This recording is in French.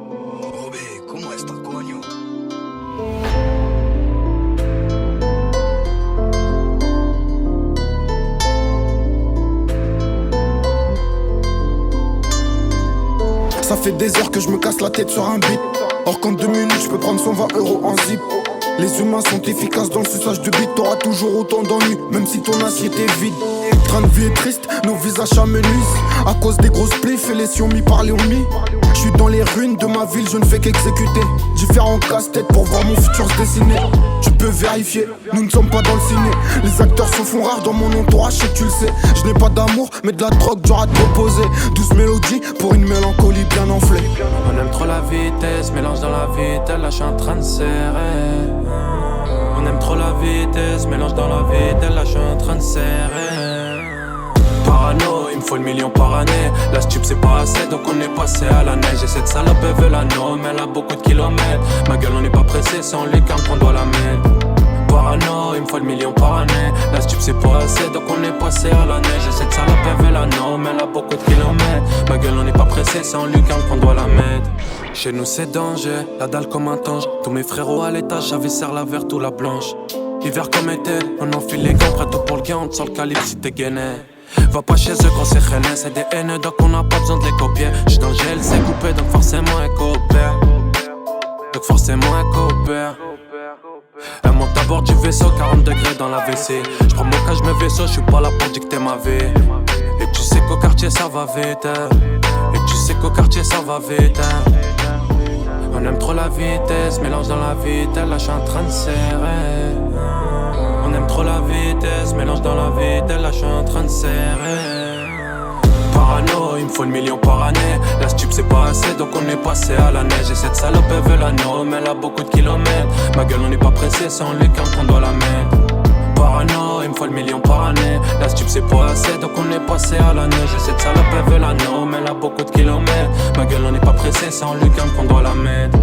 Oh, ¿cómo está, coño? Ça fait des heures que je me casse la tête sur un beat. Or qu'en 2 minutes je peux prendre 120 € en zip. Les humains sont efficaces dans le suçage de beat. T'auras toujours autant d'ennuis, même si ton assiette est vide. Train de vie est triste, nos visages amenuisent. À cause des grosses pliffs et les sions mis par les homies. Je suis dans les ruines de ma ville, je ne fais qu'exécuter différents casse-têtes pour voir mon futur se dessiner. Tu peux vérifier, nous ne sommes pas dans le ciné. Les acteurs se font rares dans mon entourage, je sais que tu le sais. Je n'ai pas d'amour, mais de la drogue, dur à te proposer. 12 mélodies pour une mélancolie bien enflée. On aime trop la vitesse, mélange dans la vitesse, là je suis en train de serrer. On aime trop la vitesse, mélange dans la vitesse, là je suis en train de serrer. Parano, il me faut le million par année. La stup c'est pas assez donc on est passé à la neige. Et cette salope elle veut la nomme, elle a beaucoup de kilomètres. Ma gueule on n'est pas pressé, c'est en lucarne qu'on doit la mettre. Parano, il me faut le million par année. La stup c'est pas assez donc on est passé à la neige. Et cette salope elle veut la nomme, elle a beaucoup de kilomètres. Ma gueule on n'est pas pressé, c'est en lucarne qu'on doit la mettre. Chez nous c'est danger, la dalle comme un tange. Tous mes frérots à l'étage, j'avais serre la verte ou la blanche. Hiver comme été, on enfile les gants, prêt tout pour le gain, on te sort le calibre si t'es gainé. Va pas chez eux quand c'est rené, c'est des haineux donc on n'a pas besoin de les copier. J'suis dans le GLC coupé donc forcément elle coopère. Donc forcément elle coopère. Elle monte à bord du vaisseau, 40 degrés dans la WC. J'prends mon cas, j'mets vaisseau, j'suis pas là pour dicter ma vie. Et tu sais qu'au quartier ça va vite, hein. Et tu sais qu'au quartier ça va vite, hein. On aime trop la vitesse, mélange dans la vitesse, là j'suis en train de serrer. On aime trop la vitesse, mélange dans la vitesse, là j'suis en train de serrer. Parano, il me faut le million par année. La stup c'est pas assez donc on est passé à la neige. Et cette salope elle veut la nomme, elle a beaucoup de kilomètres. Ma gueule on n'est pas pressé, c'est en lucarne qu'on doit la mettre. Parano, il me faut le million par année. La stup c'est pas assez donc on est passé à la neige. Et cette salope elle veut la nomme, elle a beaucoup de kilomètres. Ma gueule on n'est pas pressé, c'est en lucarne qu'on doit la mettre.